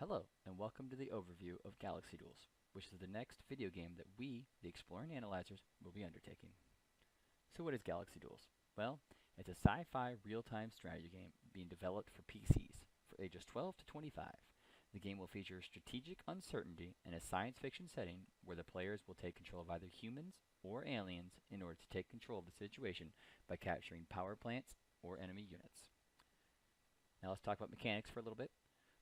Hello, and welcome to the overview of Galaxy Duels, which is the next video game that we, the Exploring Analyzers, will be undertaking. So what is Galaxy Duels? Well, it's a sci-fi real-time strategy game being developed for PCs for ages 12 to 25. The game will feature strategic uncertainty in a science fiction setting where the players will take control of either humans or aliens in order to take control of the situation by capturing power plants or enemy units. Now let's talk about mechanics for a little bit.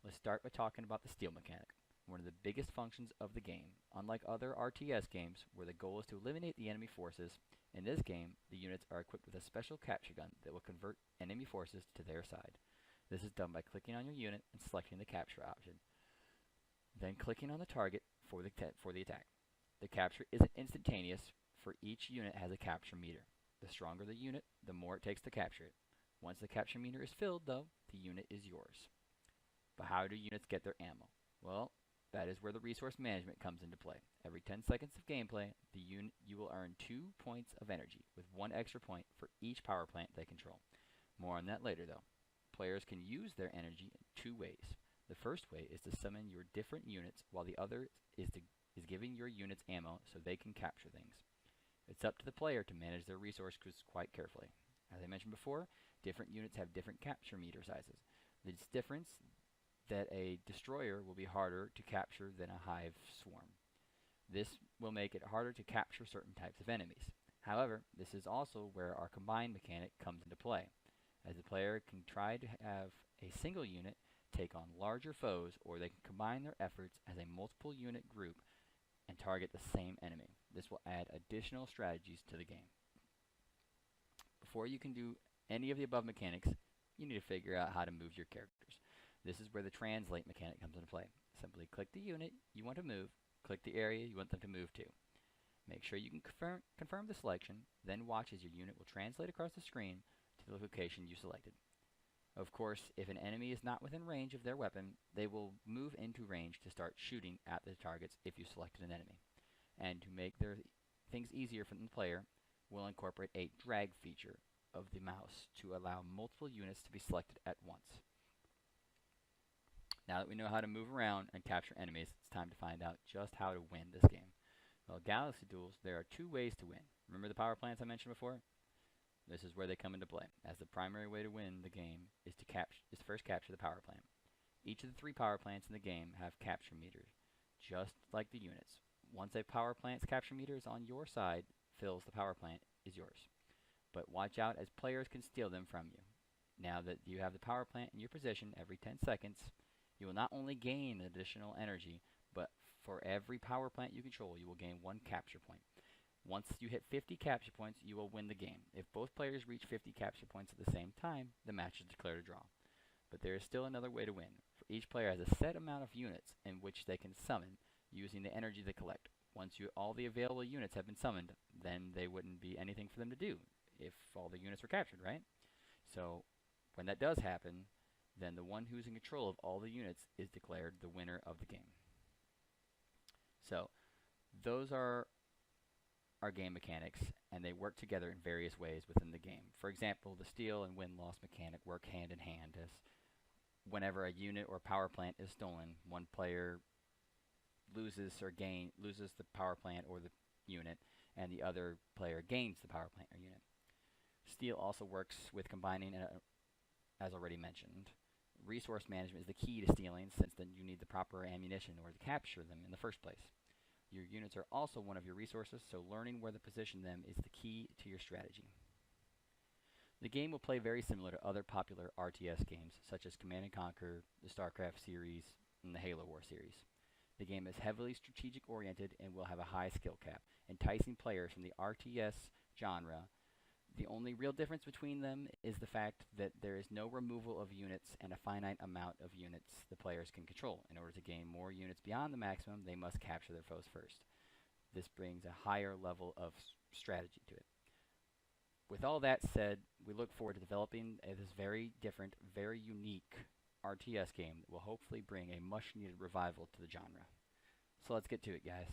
Let's start by talking about the steal mechanic, one of the biggest functions of the game. Unlike other RTS games where the goal is to eliminate the enemy forces, in this game the units are equipped with a special capture gun that will convert enemy forces to their side. This is done by clicking on your unit and selecting the capture option, then clicking on the target for the attack. The capture isn't instantaneous, for each unit has a capture meter. The stronger the unit, the more it takes to capture it. Once the capture meter is filled, though, the unit is yours. But how do units get their ammo? Well, that is where the resource management comes into play. Every 10 seconds of gameplay, you will earn 2 points of energy, with 1 extra point for each power plant they control. More on that later, though. Players can use their energy in 2 ways. The first way is to summon your different units, while the other is giving your units ammo so they can capture things. It's up to the player to manage their resources quite carefully. As I mentioned before, different units have different capture meter sizes. This difference that a destroyer will be harder to capture than a hive swarm. This will make it harder to capture certain types of enemies. However, this is also where our combine mechanic comes into play, as the player can try to have a single unit take on larger foes, or they can combine their efforts as a multiple unit group and target the same enemy. This will add additional strategies to the game. Before you can do any of the above mechanics, you need to figure out how to move your characters. This is where the translate mechanic comes into play. Simply click the unit you want to move, click the area you want them to move to. Make sure you can confirm the selection, then watch as your unit will translate across the screen to the location you selected. Of course, if an enemy is not within range of their weapon, they will move into range to start shooting at the targets if you selected an enemy. And to make things easier for the player, we'll incorporate a drag feature of the mouse to allow multiple units to be selected at once. Now that we know how to move around and capture enemies, it's time to find out just how to win this game. Well, Galaxy Duels, there are 2 ways to win. Remember the power plants I mentioned before? This is where they come into play, as the primary way to win the game is to first capture the power plant. Each of the 3 power plants in the game have capture meters, just like the units. Once a power plant's capture meter is on your side, fills, the power plant is yours. But watch out, as players can steal them from you. Now that you have the power plant in your position every 10 seconds, you will not only gain additional energy, but for every power plant you control, you will gain 1 capture point. Once you hit 50 capture points, you will win the game. If both players reach 50 capture points at the same time, the match is declared a draw. But there is still another way to win. For each player has a set amount of units in which they can summon using the energy they collect. Once all the available units have been summoned, then there wouldn't be anything for them to do if all the units were captured, right? So when that does happen, then the one who's in control of all the units is declared the winner of the game. So those are our game mechanics, and they work together in various ways within the game. For example, the steal and win-loss mechanic work hand in hand, as whenever a unit or power plant is stolen, one player loses the power plant or the unit, and the other player gains the power plant or unit. Steal also works with combining, as already mentioned. Resource management is the key to stealing, since then you need the proper ammunition in order to capture them in the first place. Your units are also one of your resources, so learning where to position them is the key to your strategy. The game will play very similar to other popular RTS games, such as Command & Conquer, the StarCraft series, and the Halo War series. The game is heavily strategic oriented and will have a high skill cap, enticing players from the RTS genre. The only real difference between them is the fact that there is no removal of units and a finite amount of units the players can control. In order to gain more units beyond the maximum, they must capture their foes first. This brings a higher level of strategy to it. With all that said, we look forward to developing this very different, very unique RTS game that will hopefully bring a much needed revival to the genre. So let's get to it, guys.